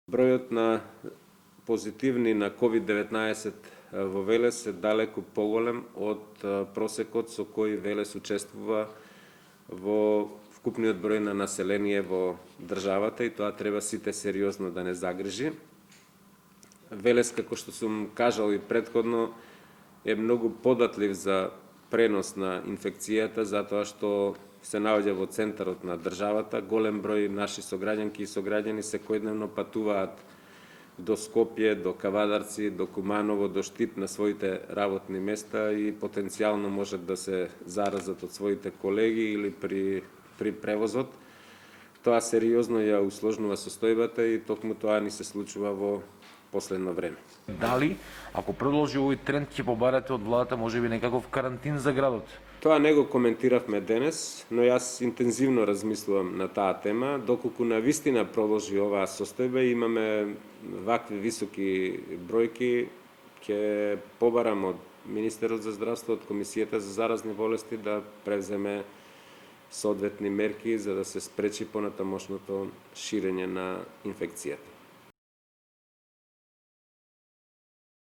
Бројот на позитивни на COVID-19 во Велес е далеку поголем од просекот со кој Велес учествува во вкупниот број на население во државата и тоа треба сите сериозно да не загрижи. Велес, како што сум кажал и претходно, е многу податлив за пренос на инфекцијата, затоа што се наоѓа во центарот на државата. Голем број наши сограѓанки и сограѓани секојдневно патуваат до Скопје, до Кавадарци, до Куманово, до Штип на своите работни места и потенцијално можат да се заразат од своите колеги или при превозот. Тоа сериозно ја усложнува состојбата и токму тоа ни се случува во последно време. Дали, ако продолжи овој тренд, ќе побарате од владата можеби некаков карантин за градот? Тоа не го коментиравме денес, но јас интензивно размислувам на таа тема. Доколку на вистина продолжи оваа состојба и имаме вакви високи бројки, ќе побарам од Министерот за здравство, од Комисијата за заразни болести да превземе соодветни мерки за да се спречи понатамошното ширење на инфекцијата.